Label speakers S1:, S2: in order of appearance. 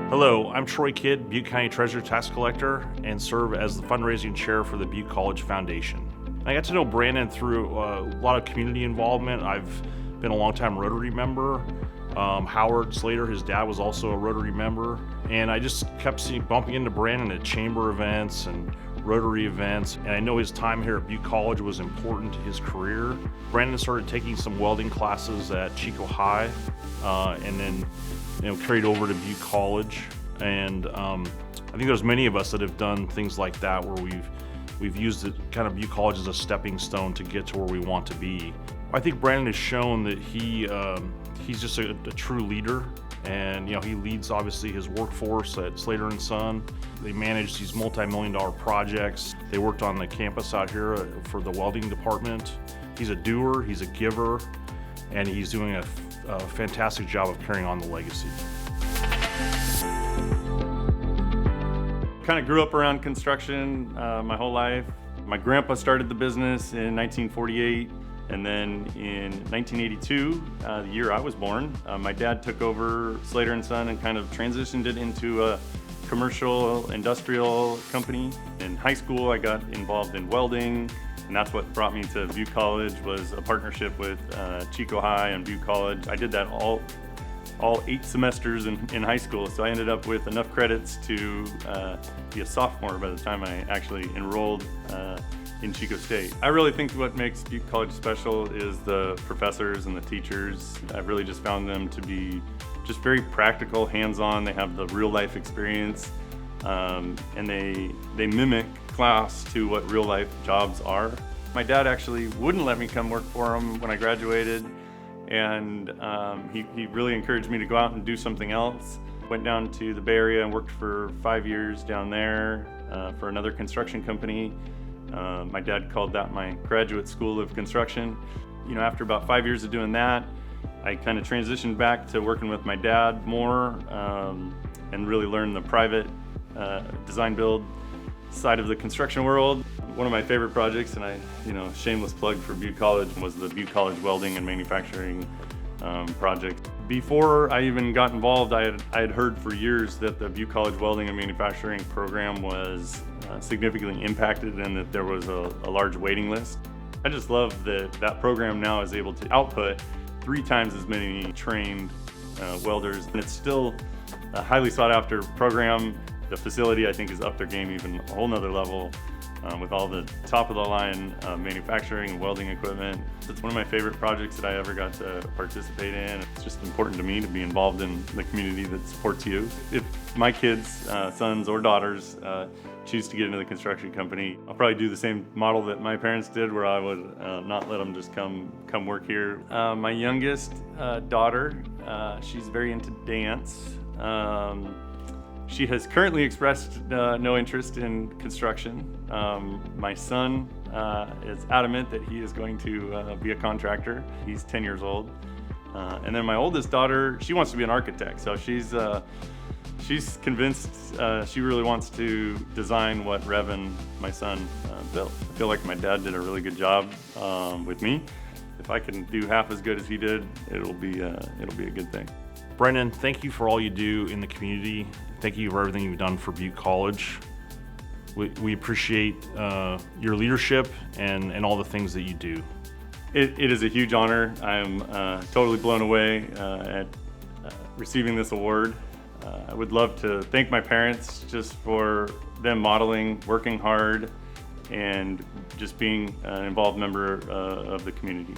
S1: Hello, I'm Troy Kidd, Butte County Treasurer Tax Collector, and serve as the fundraising chair for the Butte College Foundation. I got to know Brandon through a lot of community involvement. I've been a longtime Rotary member. Howard Slater, his dad, was also a Rotary member. And I just kept bumping into Brandon at chamber events and Rotary events. And I know his time here at Butte College was important to his career. Brandon started taking some welding classes at Chico High, and then carried over to Butte College. And I think there's many of us that have done things like that where we've used it, kind of Butte College as a stepping stone to get to where we want to be. I think Brandon has shown that he's just a true leader, and he leads obviously his workforce at Slater Son. They manage these multi-million-dollar projects. They worked on the campus out here for the welding department. He's a doer, he's a giver, and he's doing a fantastic job of carrying on the legacy.
S2: Kind of grew up around construction my whole life. My grandpa started the business in 1948, and then in 1982, the year I was born, my dad took over Slater Son and kind of transitioned it into a commercial industrial company. In high school, I got involved in welding, and that's what brought me to Butte College, was a partnership with Chico High and Butte College. I did that all 8 semesters in high school, so I ended up with enough credits to be a sophomore by the time I actually enrolled in Chico State. I really think what makes Butte College special is the professors and the teachers. I've really just found them to be just very practical, hands-on. They have the real life experience, and they mimic class to what real life jobs are. My dad actually wouldn't let me come work for him when I graduated, and he really encouraged me to go out and do something else. Went down to the Bay Area and worked for 5 years down there for another construction company. My dad called that my graduate school of construction. After about 5 years of doing that, I kind of transitioned back to working with my dad more, and really learned the private design build side of the construction world. One of my favorite projects, and shameless plug for Butte College, was the Butte College welding and manufacturing project. Before I even got involved, I had heard for years that the Butte College welding and manufacturing program was significantly impacted and that there was a large waiting list. I just love that that program now is able to output 3 times as many trained welders, and it's still a highly sought after program. The facility, I think, is up their game even a whole nother level with all the top of the line manufacturing and welding equipment. It's one of my favorite projects that I ever got to participate in. It's just important to me to be involved in the community that supports you. If my kids, sons or daughters, choose to get into the construction company, I'll probably do the same model that my parents did, where I would not let them just come work here. My youngest daughter, she's very into dance. She has currently expressed no interest in construction. My son is adamant that he is going to be a contractor. He's 10 years old. And then my oldest daughter, she wants to be an architect. So she's convinced she really wants to design what Revan, my son, built. I feel like my dad did a really good job with me. If I can do half as good as he did, it'll be a good thing.
S1: Brendan, thank you for all you do in the community. Thank you for everything you've done for Butte College. We appreciate your leadership and all the things that you do.
S2: It is a huge honor. I'm totally blown away at receiving this award. I would love to thank my parents just for them modeling, working hard, and just being an involved member of the community.